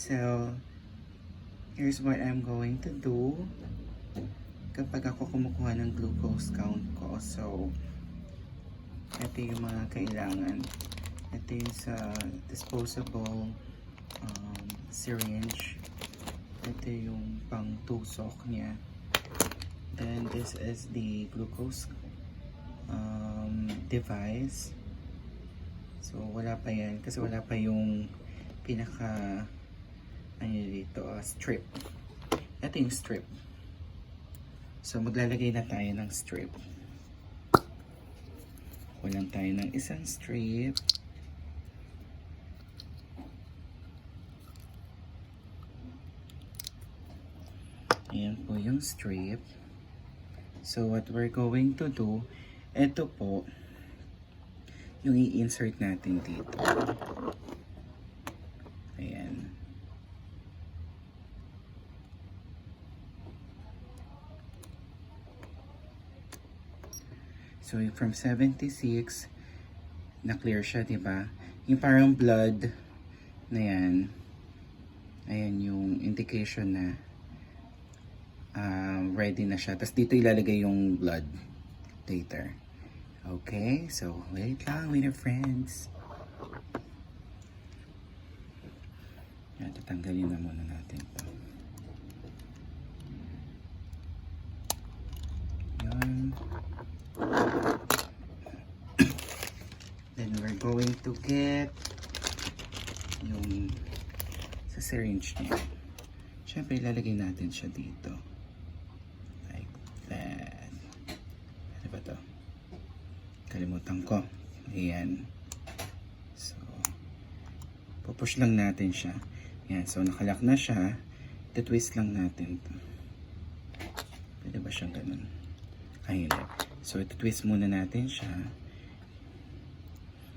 So, here's what I'm going to do kapag ako kumukuha ng glucose count ko. So, ito yung mga kailangan. Ito yung sa disposable syringe. Ito yung pang tusok niya. Then, this is the glucose device. So, wala pa yan. Kasi wala pa yung pinaka dito, strip. Ito yung strip. So, maglalagay na tayo ng strip. Kulang tayo ng isang strip. Ayan po yung strip. So, what we're going to do, ito po, yung i-insert natin dito. Ayan. So, from 76, na-clear siya, diba? Yung parang blood na yan, ayan yung indication na ready na siya. Tapos dito ilalagay yung blood later. Okay? So, wait lang, winner friends. Yan, tatanggalin na muna natin ito. Yan. Then we're going to get yung sa syringe niya. Siyempre, ilalagay natin siya dito. Like that. Ano ba to? Kalimutan ko. Ayan. So, pupush lang natin siya. Ayan. So, nakalock na siya. Twist lang natin to. Pwede ba siyang ganun? Ay, hindi. So, twist muna natin siya.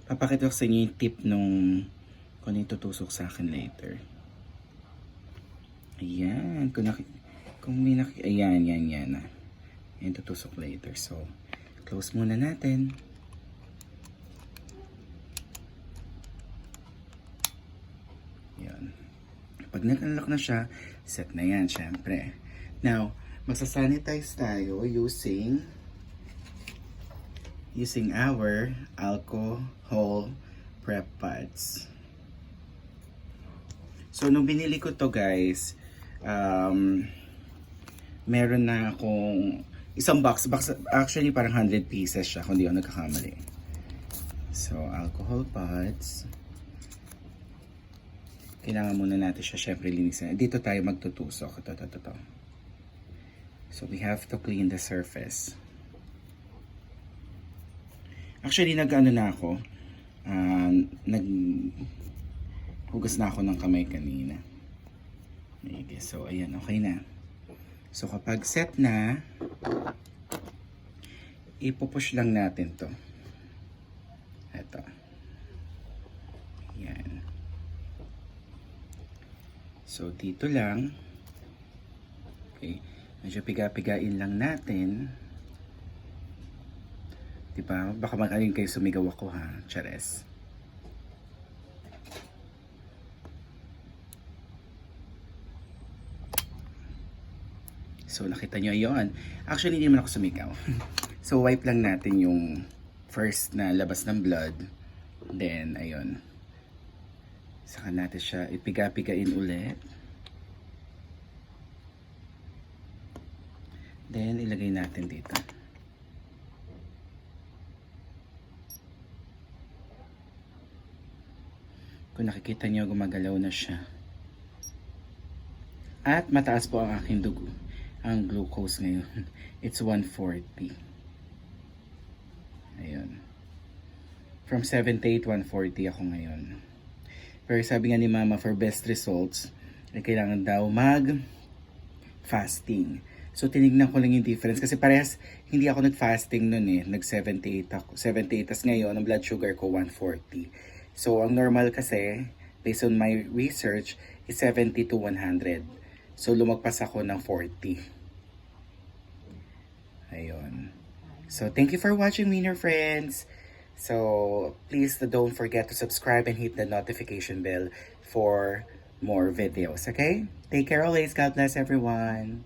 Papakita ko sa inyo yung tip nung kung ano yung tutusok sa akin later. Ayan. Kung may ayan, yan. Ayan, tutusok later. So, close muna natin. Ayan. Pag nag-unlock na siya, set na yan, syempre. Now, magsasanitize tayo using our alcohol prep pads. So, nung binili ko to guys, meron na akong isang box. Actually, parang 100 pieces siya, kung di ako nagkakamali. So, alcohol pads. Kailangan muna natin siya, syempre, linisin. Dito tayo magtutusok. Ito. So, we have to clean the surface. Actually, nag-ano na ako. Naghugas na ako ng kamay kanina. Okay, so, ayan, okay na. So, kapag set na, ipupush lang natin to. Ito. Ayan. So, dito lang. Okay. Medyo piga-pigain lang natin. Diba? Baka mag-alin kayo sumigaw ako ha. Chares. So, nakita nyo yun. Actually, hindi naman ako sumigaw. So, wipe lang natin yung first na labas ng blood. Then, ayun. Saka natin siya ipiga-pigain ulit. Then, ilagay natin dito. Kung nakikita nyo, gumagalaw na siya. At mataas po ang aking dugo. Ang glucose ngayon. It's 140. Ayun. From 78, 140 ako ngayon. Pero sabi nga ni Mama, for best results, ay kailangan daw mag-fasting. So, tinignan ko lang yung difference. Kasi parehas, hindi ako nag-fasting nun eh. Nag-78 ako. 78, tas ngayon, ang blood sugar ko, 140. So, ang normal kasi, based on my research, is 70 to 100. So, lumagpas ako ng 40. Ayun. So, thank you for watching, Winner Friends. So, please don't forget to subscribe and hit the notification bell for more videos, okay? Take care always. God bless everyone.